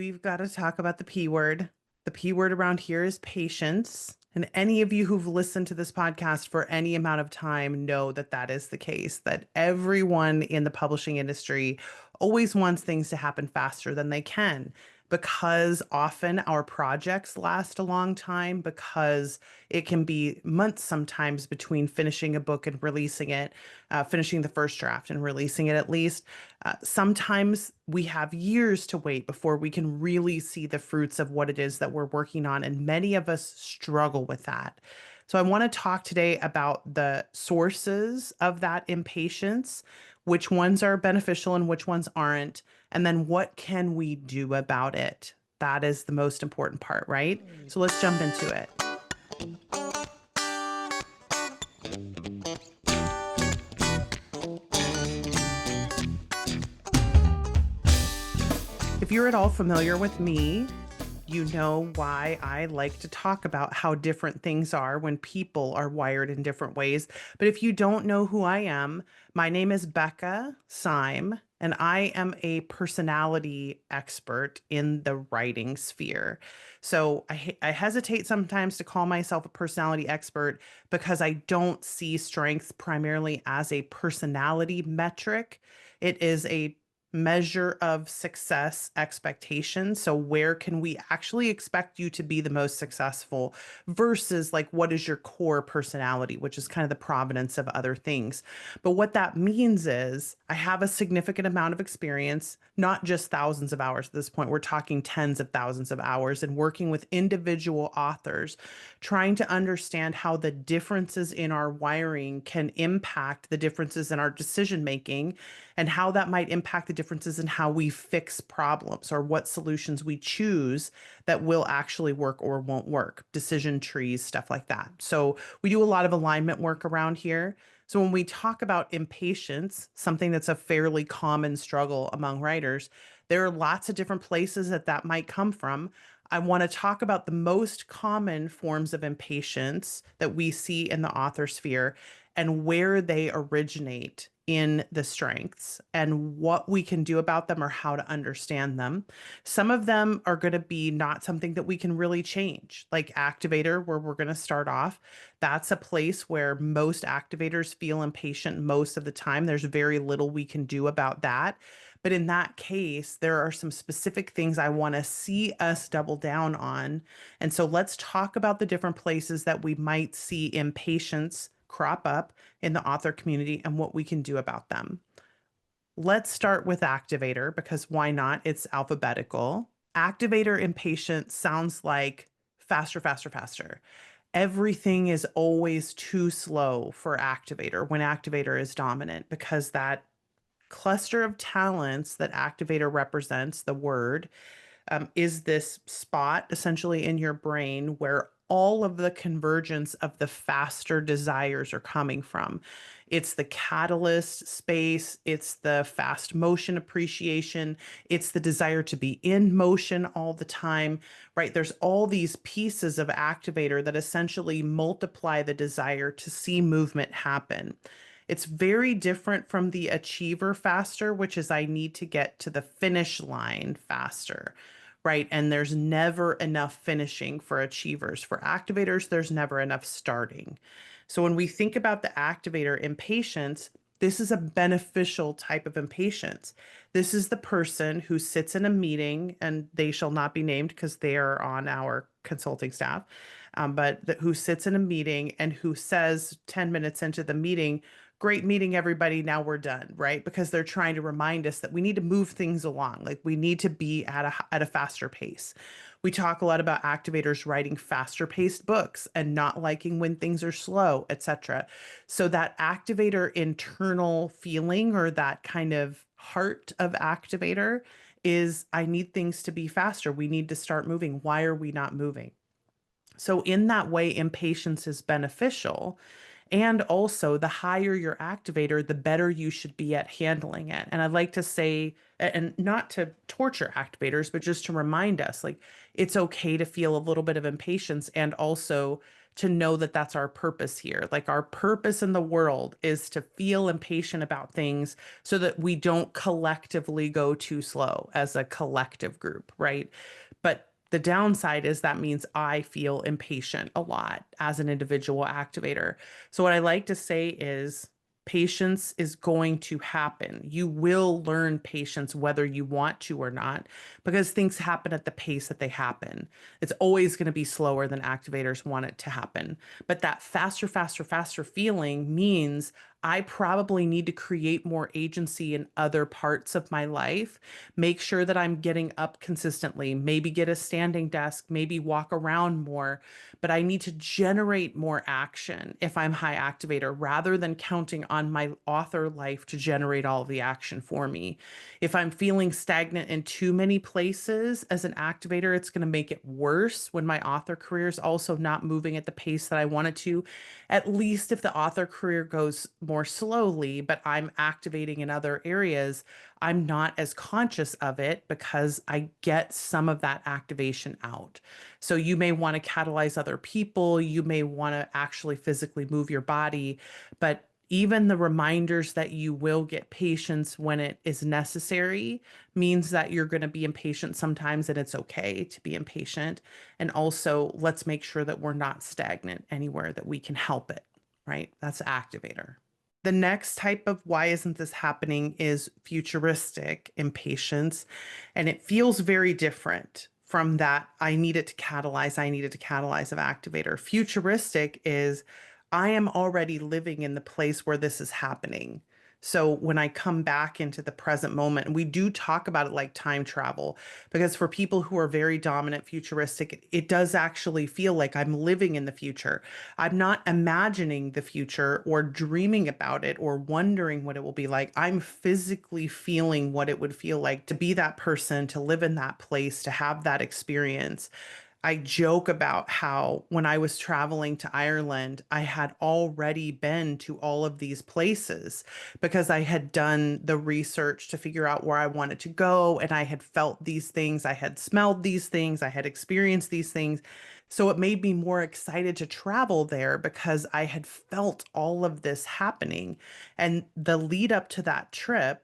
We've got to talk about the P word. The P word around here is patience. And any of you who've listened to this podcast for any amount of time know that that is the case, that everyone in the publishing industry always wants things to happen faster than they can because often our projects last a long time because it can be months sometimes between finishing a book and releasing it, finishing the first draft and releasing it at least. Sometimes we have years to wait before we can really see the fruits of what it is that we're working on, and many of us struggle with that. So, I want to talk today about the sources of that impatience, which ones are beneficial and which ones aren't, and then what can we do about it? That is the most important part, right? So, let's jump into it. If you're at all familiar with me, you know why I like to talk about how different things are when people are wired in different ways. But if you don't know who I am, my name is Becca Syme, and I am a personality expert in the writing sphere. So I hesitate sometimes to call myself a personality expert because I don't see strengths primarily as a personality metric. It is a measure of success expectations. So, where can we actually expect you to be the most successful versus like what is your core personality, which is kind of the provenance of other things. But what that means is I have a significant amount of experience, not just thousands of hours at this point. We're talking tens of thousands of hours and working with individual authors, trying to understand how the differences in our wiring can impact the differences in our decision making and how that might impact the differences in how we fix problems or what solutions we choose that will actually work or won't work, decision trees, stuff like that. So we do a lot of alignment work around here. So when we talk about impatience, something that's a fairly common struggle among writers, there are lots of different places that that might come from. I want to talk about the most common forms of impatience that we see in the author sphere and where they originate in the strengths and what we can do about them or how to understand them. Some of them are going to be not something that we can really change, like activator, where we're going to start off. That's a place where most activators feel impatient most of the time. There's very little we can do about that. But in that case, there are some specific things I want to see us double down on. And so let's talk about the different places that we might see impatience crop up in the author community and what we can do about them. Let's start with activator because why not? It's alphabetical. Activator impatience sounds like faster, faster, faster. Everything is always too slow for activator when activator is dominant because that cluster of talents that activator represents, the word, is this spot essentially in your brain where all of the convergence of the faster desires are coming from. It's the catalyst space, it's the fast motion appreciation, it's the desire to be in motion all the time, right? There's all these pieces of activator that essentially multiply the desire to see movement happen. It's very different from the achiever faster, which is I need to get to the finish line faster, right? And there's never enough finishing for achievers. For activators, there's never enough starting. So when we think about the activator impatience, this is a beneficial type of impatience. This is the person who sits in a meeting, and they shall not be named because they are on our consulting staff, who sits in a meeting and who says 10 minutes into the meeting, great meeting, everybody. Now we're done, right? Because they're trying to remind us that we need to move things along. Like we need to be at a faster pace. We talk a lot about activators writing faster paced books and not liking when things are slow, etc. So that activator internal feeling or that kind of heart of activator is I need things to be faster. We need to start moving. Why are we not moving? So in that way, impatience is beneficial. And also, the higher your activator, the better you should be at handling it. And I'd like to say, and not to torture activators, but just to remind us, like, it's okay to feel a little bit of impatience and also to know that that's our purpose here. Like, our purpose in the world is to feel impatient about things so that we don't collectively go too slow as a collective group, right? But the downside is that means I feel impatient a lot as an individual activator. So, what I like to say is patience is going to happen. You will learn patience whether you want to or not, because things happen at the pace that they happen. It's always going to be slower than activators want it to happen. But that faster, faster, faster feeling means I probably need to create more agency in other parts of my life, make sure that I'm getting up consistently, maybe get a standing desk, maybe walk around more, but I need to generate more action if I'm high activator rather than counting on my author life to generate all of the action for me. If I'm feeling stagnant in too many places as an activator, it's going to make it worse when my author career is also not moving at the pace that I want it to. At least if the author career goes more slowly, but I'm activating in other areas, I'm not as conscious of it because I get some of that activation out. So you may want to catalyze other people, you may want to actually physically move your body, but even the reminders that you will get patience when it is necessary means that you're going to be impatient sometimes, and it's okay to be impatient. And also, let's make sure that we're not stagnant anywhere that we can help it, right? That's activator. The next type of why isn't this happening is futuristic impatience. And it feels very different from that I needed to catalyze of activator. Futuristic is I am already living in the place where this is happening. So when I come back into the present moment, and we do talk about it like time travel, because for people who are very dominant futuristic, it does actually feel like I'm living in the future. I'm not imagining the future or dreaming about it or wondering what it will be like. I'm physically feeling what it would feel like to be that person, to live in that place, to have that experience. I joke about how when I was traveling to Ireland, I had already been to all of these places because I had done the research to figure out where I wanted to go. And I had felt these things, I had smelled these things, I had experienced these things. So it made me more excited to travel there because I had felt all of this happening. And the lead up to that trip,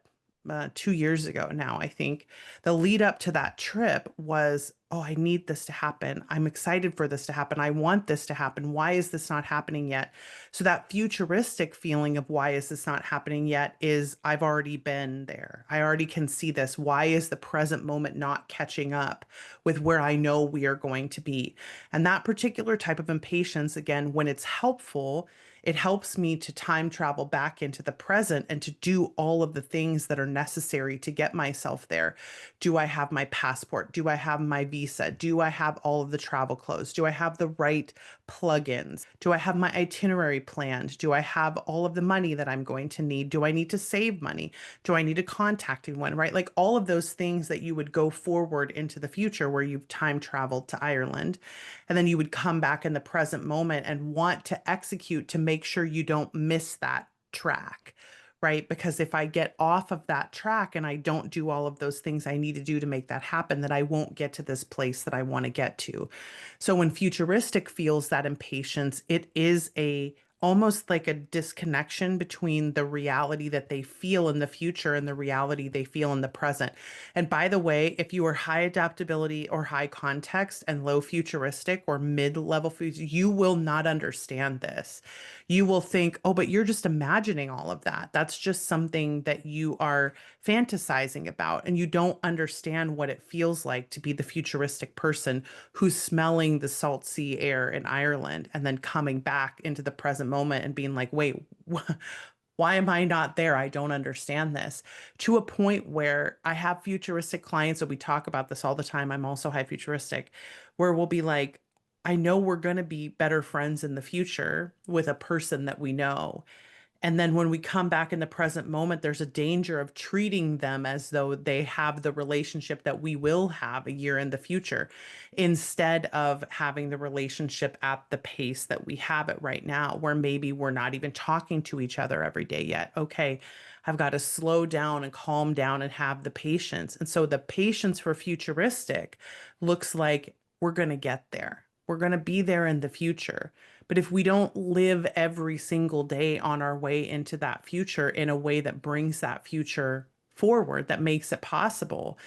2 years ago now, I think, the lead up to that trip was, oh, I need this to happen. I'm excited for this to happen. I want this to happen. Why is this not happening yet? So that futuristic feeling of why is this not happening yet is I've already been there. I already can see this. Why is the present moment not catching up with where I know we are going to be? And that particular type of impatience, again, when it's helpful, it helps me to time travel back into the present and to do all of the things that are necessary to get myself there. Do I have my passport? Do I have my visa? Do I have all of the travel clothes? Do I have the right plugins? Do I have my itinerary planned? Do I have all of the money that I'm going to need? Do I need to save money? Do I need to contact anyone, right? Like all of those things that you would go forward into the future where you've time traveled to Ireland. And then you would come back in the present moment and want to execute to make sure you don't miss that track, right? Because if I get off of that track and I don't do all of those things I need to do to make that happen, then I won't get to this place that I want to get to. So when futuristic feels that impatience, it is a almost like a disconnection between the reality that they feel in the future and the reality they feel in the present. And by the way, if you are high adaptability or high context and low futuristic or mid-level future, you will not understand this. You will think, oh, but you're just imagining all of that. That's just something that you are fantasizing about. And you don't understand what it feels like to be the futuristic person who's smelling the salt sea air in Ireland and then coming back into the present moment and being like, wait, why am I not there? I don't understand this. To a point where I have futuristic clients, so we talk about this all the time. I'm also high futuristic, where we'll be like, I know we're going to be better friends in the future with a person that we know. And then when we come back in the present moment, there's a danger of treating them as though they have the relationship that we will have a year in the future, instead of having the relationship at the pace that we have it right now, where maybe we're not even talking to each other every day yet. Okay, I've got to slow down and calm down and have the patience. And so the patience for futuristic looks like we're going to get there. We're going to be there in the future. But if we don't live every single day on our way into that future in a way that brings that future forward, that makes it possible,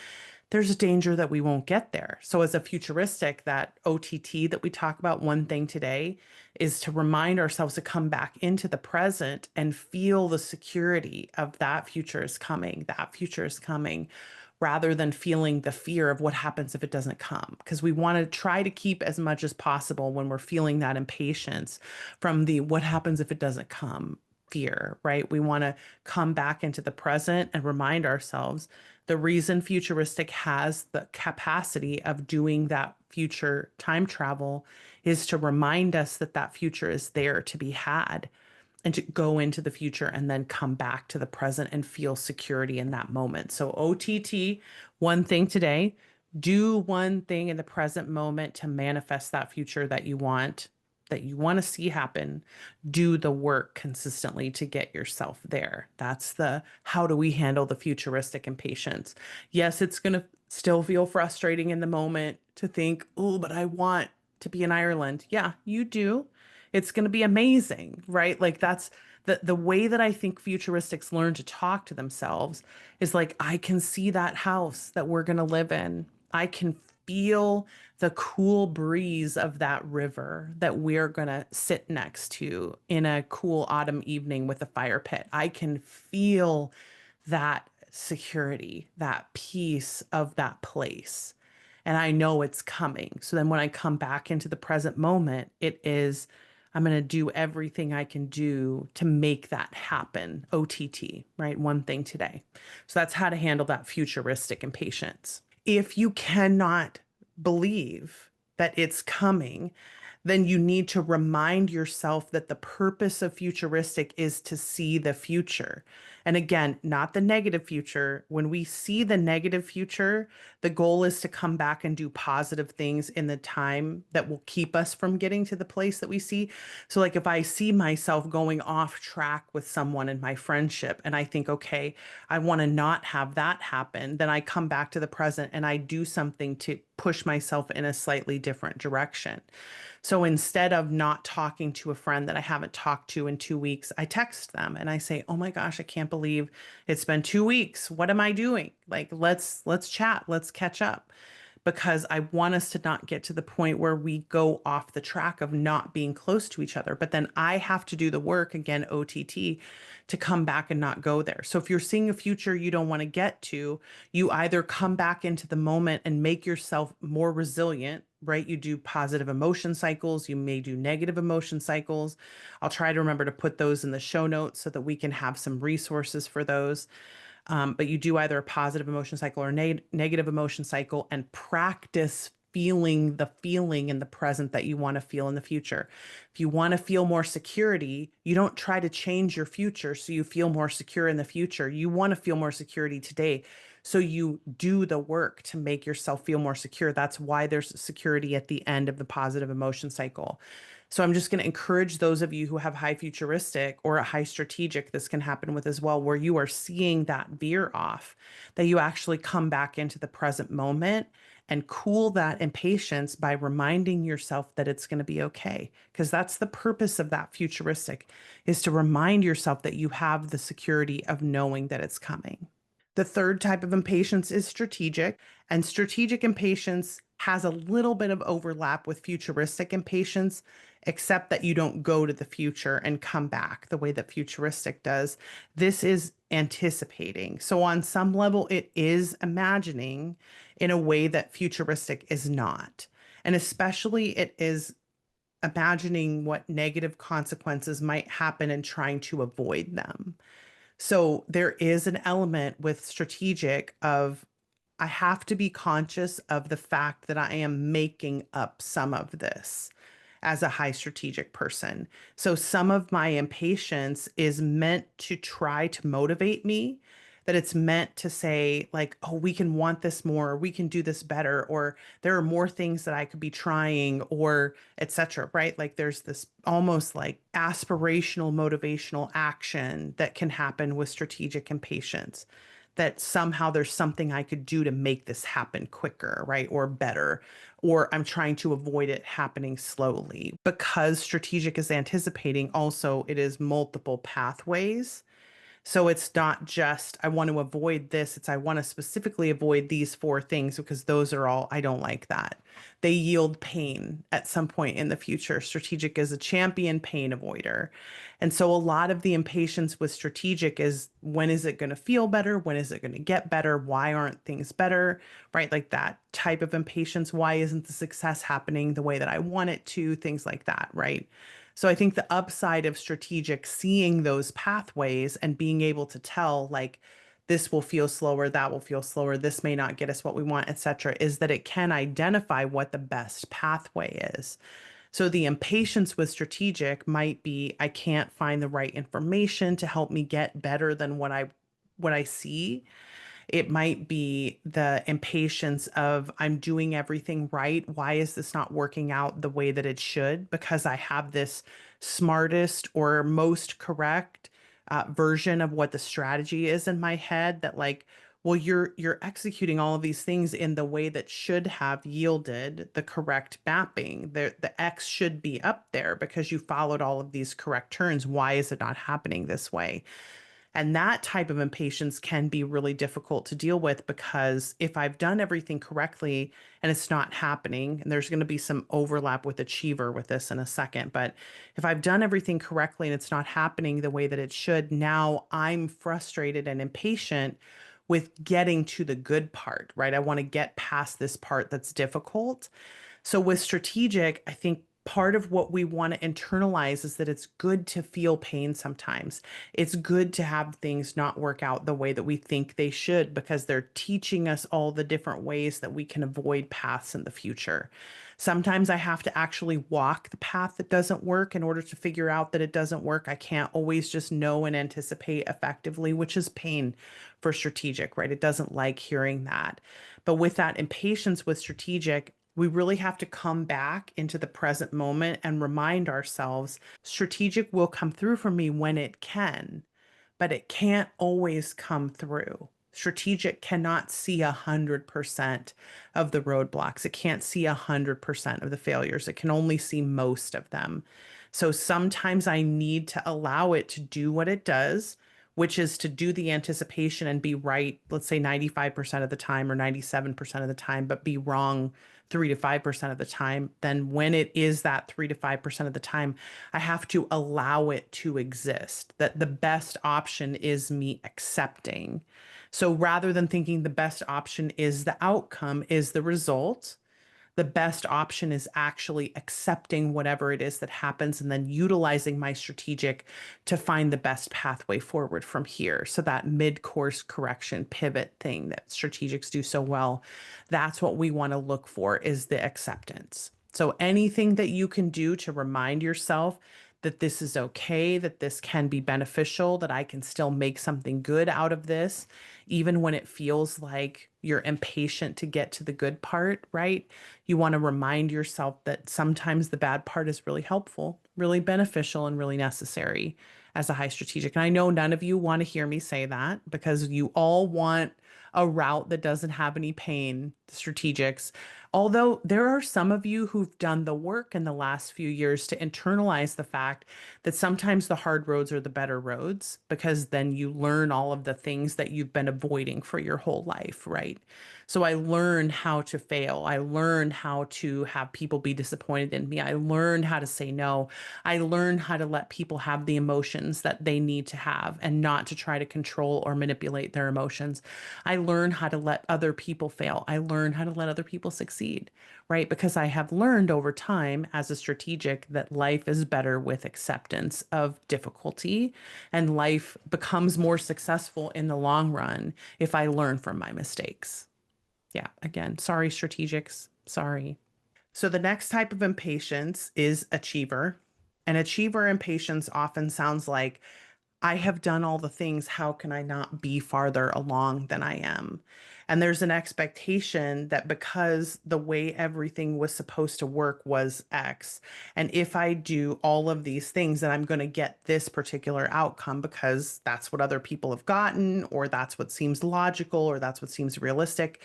there's a danger that we won't get there. So, as a futuristic, that OTT that we talk about, one thing today, is to remind ourselves to come back into the present and feel the security of that future is coming. That future is coming, rather than feeling the fear of what happens if it doesn't come. Because we want to try to keep as much as possible when we're feeling that impatience from the what happens if it doesn't come fear, right? We want to come back into the present and remind ourselves the reason futuristic has the capacity of doing that future time travel is to remind us that that future is there to be had, and to go into the future and then come back to the present and feel security in that moment. So, OTT, one thing today, do one thing in the present moment to manifest that future that you want to see happen. Do the work consistently to get yourself there. That's the how do we handle the futuristic impatience. Yes, it's going to still feel frustrating in the moment to think, oh, but I want to be in Ireland. Yeah, you do. It's going to be amazing, right? Like that's the way that I think futuristics learn to talk to themselves is like, I can see that house that we're going to live in. I can feel the cool breeze of that river that we're going to sit next to in a cool autumn evening with a fire pit. I can feel that security, that peace of that place. And I know it's coming. So then when I come back into the present moment, it is, I'm going to do everything I can do to make that happen. OTT, right? One thing today. So that's how to handle that futuristic impatience. If you cannot believe that it's coming, then you need to remind yourself that the purpose of futuristic is to see the future. And again, not the negative future. When we see the negative future, the goal is to come back and do positive things in the time that will keep us from getting to the place that we see. So, like if I see myself going off track with someone in my friendship and I think, okay, I want to not have that happen, then I come back to the present and I do something to push myself in a slightly different direction. So instead of not talking to a friend that I haven't talked to in 2 weeks, I text them and I say, "Oh my gosh, I can't believe it's been 2 weeks. What am I doing? Like, let's chat, let's catch up." Because I want us to not get to the point where we go off the track of not being close to each other. But then I have to do the work again, OTT, to come back and not go there. So if you're seeing a future you don't want to get to, you either come back into the moment and make yourself more resilient, right? You do positive emotion cycles, you may do negative emotion cycles. I'll try to remember to put those in the show notes so that we can have some resources for those. But you do either a positive emotion cycle or negative emotion cycle and practice feeling the feeling in the present that you want to feel in the future. If you want to feel more security, you don't try to change your future so you feel more secure in the future. You want to feel more security today. So you do the work to make yourself feel more secure. That's why there's security at the end of the positive emotion cycle. So I'm just going to encourage those of you who have high futuristic or a high strategic, this can happen with as well, where you are seeing that veer off, that you actually come back into the present moment and cool that impatience by reminding yourself that it's going to be okay. Because that's the purpose of that futuristic, is to remind yourself that you have the security of knowing that it's coming. The third type of impatience is strategic, and strategic impatience has a little bit of overlap with futuristic impatience, except that you don't go to the future and come back the way that futuristic does. This is anticipating. So, on some level, it is imagining in a way that futuristic is not. And especially, it is imagining what negative consequences might happen and trying to avoid them. So there is an element with strategic of I have to be conscious of the fact that I am making up some of this. as a high strategic person. So some of my impatience is meant to try to motivate me, that it's meant to say, like, oh, we can want this more, or we can do this better, or there are more things that I could be trying, or etc. Right? Like there's this almost like aspirational, motivational action that can happen with strategic impatience. That somehow there's something I could do to make this happen quicker, right? Or better, or I'm trying to avoid it happening slowly. Because strategic is anticipating, also, it is multiple pathways. So it's not just, I want to avoid this, it's I want to specifically avoid these four things because those are all, I don't like that. They yield pain at some point in the future. Strategic is a champion pain avoider. And so a lot of the impatience with strategic is when is it going to feel better? When is it going to get better? Why aren't things better? Right? Like that type of impatience. Why isn't the success happening the way that I want it to? Things like that. Right? So I think the upside of strategic, seeing those pathways and being able to tell, like, this will feel slower, that will feel slower, this may not get us what we want, etc., is that it can identify what the best pathway is. So the impatience with strategic might be I can't find the right information to help me get better than what I see. It might be the impatience of I'm doing everything right. Why is this not working out the way that it should? Because I have this smartest or most correct version of what the strategy is in my head that like, well, you're executing all of these things in the way that should have yielded the correct mapping. The X should be up there because you followed all of these correct turns. Why is it not happening this way? And that type of impatience can be really difficult to deal with because if I've done everything correctly and it's not happening, and there's going to be some overlap with achiever with this in a second, but if I've done everything correctly and it's not happening the way that it should, now I'm frustrated and impatient with getting to the good part, right? I want to get past this part that's difficult. So with strategic, I think part of what we want to internalize is that it's good to feel pain sometimes. It's good to have things not work out the way that we think they should because they're teaching us all the different ways that we can avoid paths in the future. Sometimes I have to actually walk the path that doesn't work in order to figure out that it doesn't work. I can't always just know and anticipate effectively, which is pain for strategic, right? It doesn't like hearing that. But with that impatience with strategic, we really have to come back into the present moment and remind ourselves strategic will come through for me when it can, but it can't always come through. Strategic cannot see 100% of the roadblocks. It can't see 100% of the failures. It can only see most of them. So sometimes I need to allow it to do what it does, which is to do the anticipation and be right, let's say 95% of the time or 97% of the time, but be wrong 3 to 5% of the time. Then when it is that 3 to 5% of the time, I have to allow it to exist, that the best option is me accepting. So rather than thinking the best option is the outcome, is the result, the best option is actually accepting whatever it is that happens and then utilizing my strategic to find the best pathway forward from here. So that mid-course correction pivot thing that strategics do so well, that's what we want to look for is the acceptance. So anything that you can do to remind yourself that this is okay, that this can be beneficial, that I can still make something good out of this, even when it feels like you're impatient to get to the good part, right? You want to remind yourself that sometimes the bad part is really helpful, really beneficial, and really necessary as a high strategic. And I know none of you want to hear me say that because you all want a route that doesn't have any pain, strategics. Although there are some of you who've done the work in the last few years to internalize the fact that sometimes the hard roads are the better roads because then you learn all of the things that you've been avoiding for your whole life, right? So I learned how to fail. I learned how to have people be disappointed in me. I learned how to say no. I learned how to let people have the emotions that they need to have and not to try to control or manipulate their emotions. I learned how to let other people fail. I learned how to let other people succeed, right? Because I have learned over time as a strategic that life is better with acceptance of difficulty and life becomes more successful in the long run if I learn from my mistakes. Yeah, again, sorry, strategics. Sorry. So the next type of impatience is achiever. And achiever impatience often sounds like, I have done all the things. How can I not be farther along than I am? And there's an expectation that because the way everything was supposed to work was X, and if I do all of these things, then I'm going to get this particular outcome because that's what other people have gotten, or that's what seems logical, or that's what seems realistic.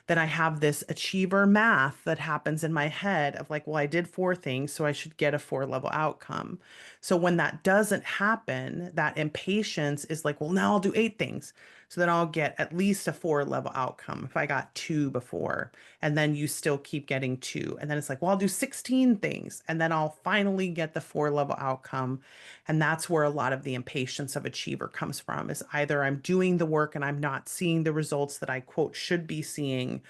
Then I have this achiever math that happens in my head of like, well, I did four things, so I should get a four level outcome. So when that doesn't happen, that impatience is like, well, now I'll do eight things. So then I'll get at least a four level outcome if I got two before. And then you still keep getting two. And then it's like, well, I'll do 16 things. And then I'll finally get the four level outcome. And that's where a lot of the impatience of achiever comes from, is either I'm doing the work and I'm not seeing the results that I quote should be seeing,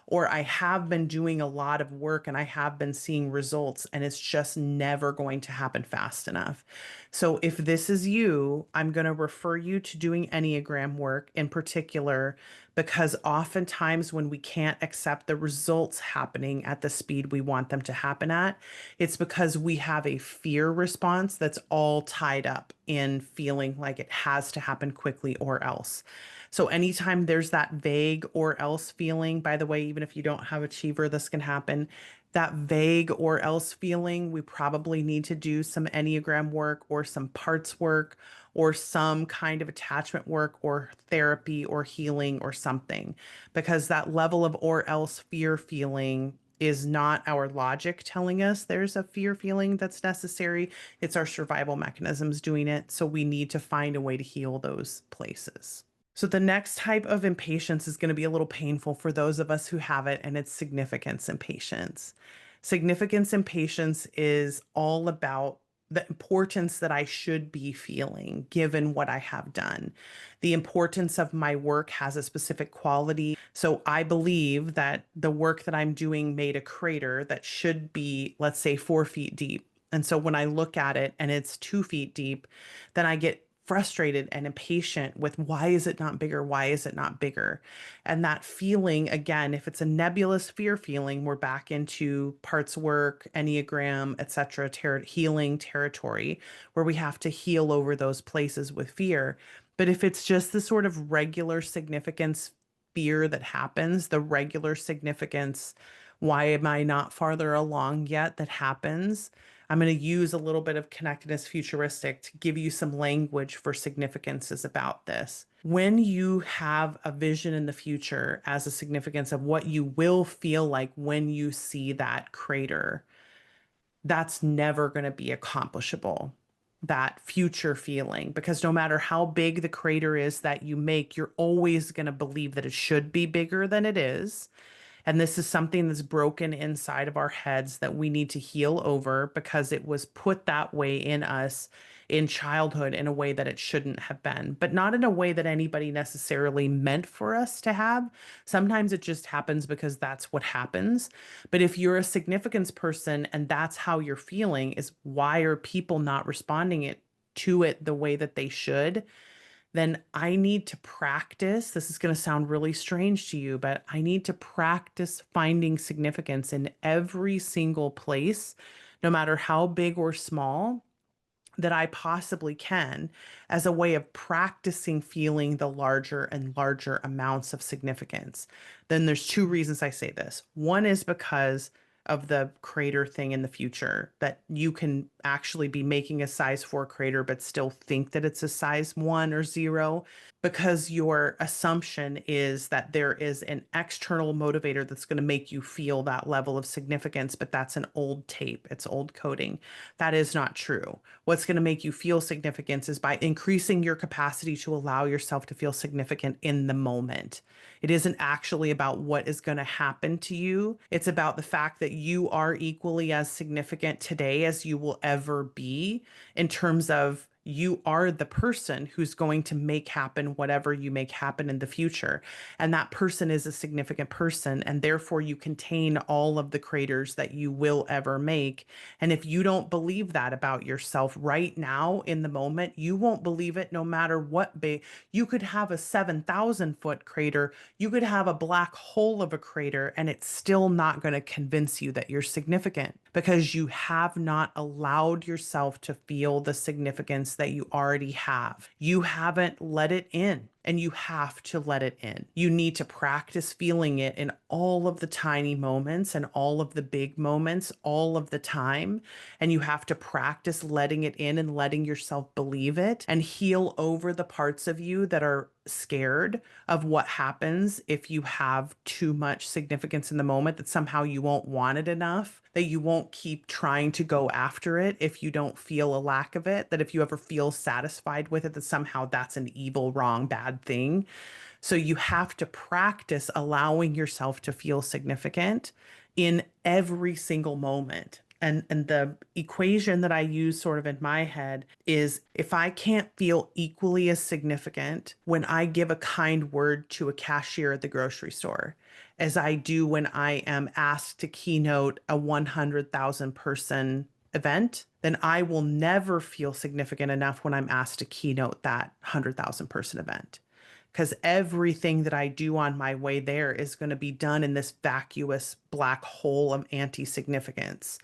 or I have been doing a lot of work and I have been seeing results and it's just never going to happen fast enough. So if this is you, I'm going to refer you to doing Enneagram work in particular, because oftentimes when we can't accept the results happening at the speed we want them to happen at, it's because we have a fear response that's all tied up in feeling like it has to happen quickly or else. So anytime there's that vague or else feeling, by the way, even if you don't have achiever, this can happen. That vague or else feeling, we probably need to do some Enneagram work or some parts work or some kind of attachment work or therapy or healing or something, because that level of or else fear feeling is not our logic telling us there's a fear feeling that's necessary. It's our survival mechanisms doing it. So we need to find a way to heal those places. So the next type of impatience is going to be a little painful for those of us who have it, and it's significance impatience. Significance impatience is all about the importance that I should be feeling given what I have done. The importance of my work has a specific quality. So I believe that the work that I'm doing made a crater that should be, let's say, 4 feet deep. And so when I look at it and it's 2 feet deep, then I get frustrated and impatient with, why is it not bigger? Why is it not bigger? And that feeling, again, if it's a nebulous fear feeling, we're back into parts work, Enneagram, etc., healing territory, where we have to heal over those places with fear. But if it's just the sort of regular significance fear that happens, the regular significance, why am I not farther along yet, that happens, I'm going to use a little bit of connectedness futuristic to give you some language for significances about this. When you have a vision in the future as a significance of what you will feel like when you see that crater, that's never going to be accomplishable. That future feeling, because no matter how big the crater is that you make, you're always going to believe that it should be bigger than it is. And this is something that's broken inside of our heads that we need to heal over, because it was put that way in us in childhood in a way that it shouldn't have been, but not in a way that anybody necessarily meant for us to have. Sometimes it just happens because that's what happens. But if you're a significance person and that's how you're feeling, is why are people not responding to it the way that they should? Then I need to practice. This is going to sound really strange to you, but I need to practice finding significance in every single place, no matter how big or small, that I possibly can, as a way of practicing feeling the larger and larger amounts of significance. Then there's two reasons I say this. One is because of the crater thing in the future, that you can actually be making a size 4 crater but still think that it's a size 1 or 0, because your assumption is that there is an external motivator that's going to make you feel that level of significance, but that's an old tape, it's old coding. That is not true. What's going to make you feel significance is by increasing your capacity to allow yourself to feel significant in the moment. It isn't actually about what is going to happen to you. It's about the fact that you are equally as significant today as you will ever be, in terms of You are the person who's going to make happen whatever you make happen in the future. And that person is a significant person. And therefore, you contain all of the creators that you will ever make. And if you don't believe that about yourself right now in the moment, you won't believe it no matter what big. You could have a 7,000-foot crater, you could have a black hole of a crater, and it's still not going to convince you that you're significant because you have not allowed yourself to feel the significance that you already have. You haven't let it in. And you have to let it in. You need to practice feeling it in all of the tiny moments and all of the big moments, all of the time. And you have to practice letting it in and letting yourself believe it and heal over the parts of you that are scared of what happens if you have too much significance in the moment, that somehow you won't want it enough, that you won't keep trying to go after it if you don't feel a lack of it, that if you ever feel satisfied with it, that somehow that's an evil, wrong, bad thing. So you have to practice allowing yourself to feel significant in every single moment. And the equation that I use sort of in my head is, if I can't feel equally as significant when I give a kind word to a cashier at the grocery store as I do when I am asked to keynote a 100,000 person event, then I will never feel significant enough when I'm asked to keynote that 100,000 person event, because everything that I do on my way there is going to be done in this vacuous black hole of anti-significance,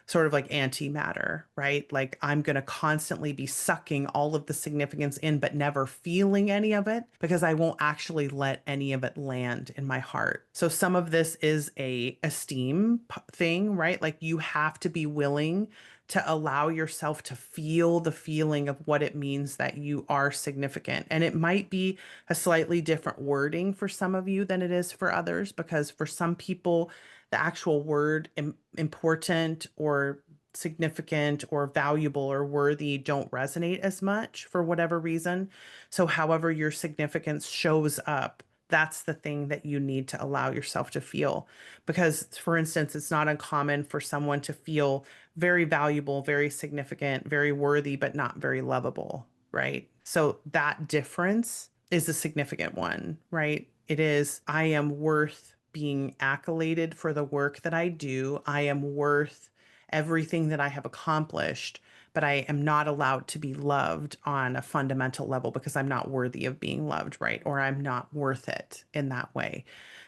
sort of like antimatter, right? Like I'm going to constantly be sucking all of the significance in, but never feeling any of it because I won't actually let any of it land in my heart. So some of this is a esteem thing, right? Like you have to be willing to allow yourself to feel the feeling of what it means that you are significant. And it might be a slightly different wording for some of you than it is for others, because for some people, the actual word important or significant or valuable or worthy don't resonate as much for whatever reason. So, however, your significance shows up, that's the thing that you need to allow yourself to feel. Because, for instance, it's not uncommon for someone to feel very valuable, very significant, very worthy, but not very lovable, right? So, that difference is a significant one, right? It is, I am worth being accoladed for the work that I do. I am worth everything that I have accomplished, but I am not allowed to be loved on a fundamental level because I'm not worthy of being loved, right? Or I'm not worth it in that way.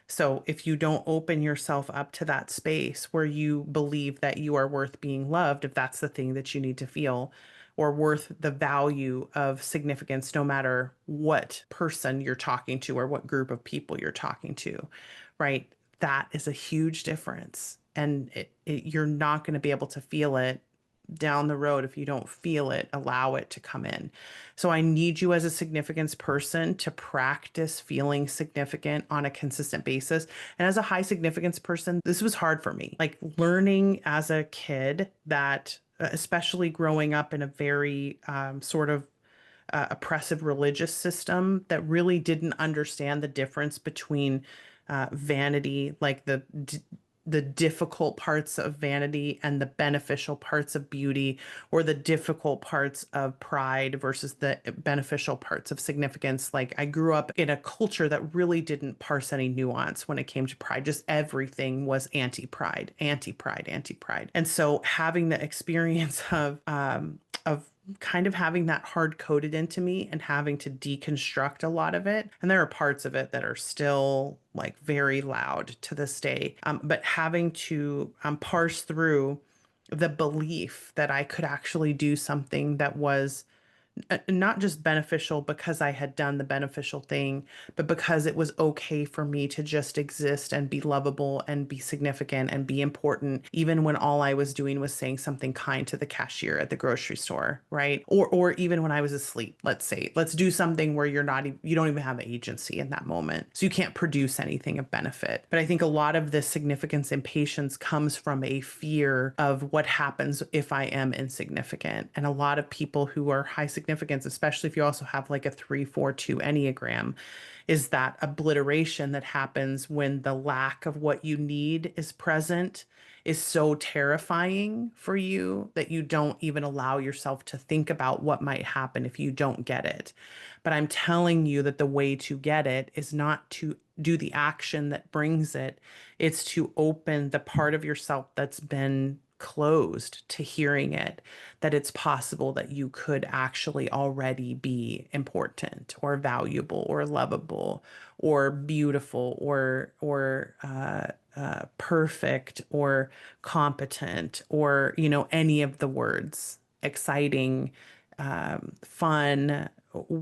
So if you don't open yourself up to that space where you believe that you are worth being loved, if that's the thing that you need to feel, or worth the value of significance, no matter what person you're talking to or what group of people you're talking to, right? That is a huge difference. And you're not going to be able to feel it down the road if you don't feel it, allow it to come in. So I need you as a significance person to practice feeling significant on a consistent basis. And as a high significance person, this was hard for me. Like learning as a kid that, especially growing up in a very sort of oppressive religious system that really didn't understand the difference between vanity, like the difficult parts of vanity and the beneficial parts of beauty, or the difficult parts of pride versus the beneficial parts of significance. Like I grew up in a culture that really didn't parse any nuance when it came to pride. Just everything was anti-pride, anti-pride, anti-pride. And so having the experience of kind of having that hard coded into me and having to deconstruct a lot of it. And there are parts of it that are still like very loud to this day. But having to parse through the belief that I could actually do something that was not just beneficial because I had done the beneficial thing, but because it was okay for me to just exist and be lovable and be significant and be important, even when all I was doing was saying something kind to the cashier at the grocery store, right? Or even when I was asleep, let's say, let's do something where you don't even have agency in that moment. So you can't produce anything of benefit. But I think a lot of this significance and patience comes from a fear of what happens if I am insignificant. And a lot of people who are high significance significance, especially if you also have like a 3-4-2 Enneagram, is that obliteration that happens when the lack of what you need is present is so terrifying for you that you don't even allow yourself to think about what might happen if you don't get it. But I'm telling you that the way to get it is not to do the action that brings it, it's to open the part of yourself that's been closed to hearing it, that it's possible that you could actually already be important or valuable or lovable or beautiful or perfect or competent or, you know, any of the words, exciting, fun,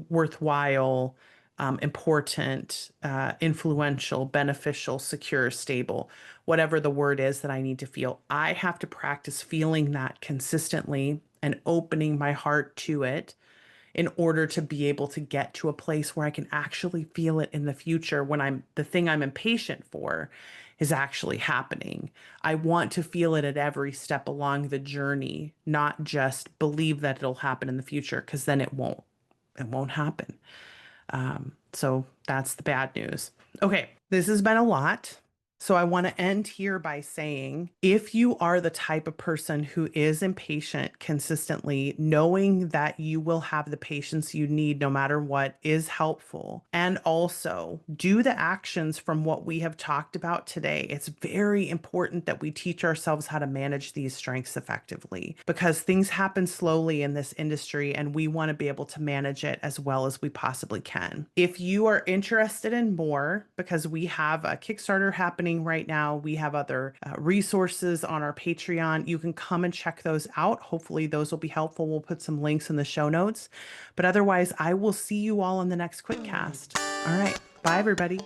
worthwhile, important, influential, beneficial, secure, stable, whatever the word is that I need to feel. I have to practice feeling that consistently and opening my heart to it in order to be able to get to a place where I can actually feel it in the future when the thing I'm impatient for is actually happening. I want to feel it at every step along the journey, not just believe that it'll happen in the future, because then it won't. It won't happen. So that's the bad news. Okay, this has been a lot. So I want to end here by saying if you are the type of person who is impatient consistently, knowing that you will have the patience you need no matter what is helpful. And also do the actions from what we have talked about today. It's very important that we teach ourselves how to manage these strengths effectively because things happen slowly in this industry and we want to be able to manage it as well as we possibly can. If you are interested in more, because we have a Kickstarter happening right now, we have other resources on our Patreon. You can come and check those out. Hopefully those will be helpful. We'll put some links in the show notes. But otherwise, I will see you all in the next Quitcast. All right. Bye, everybody.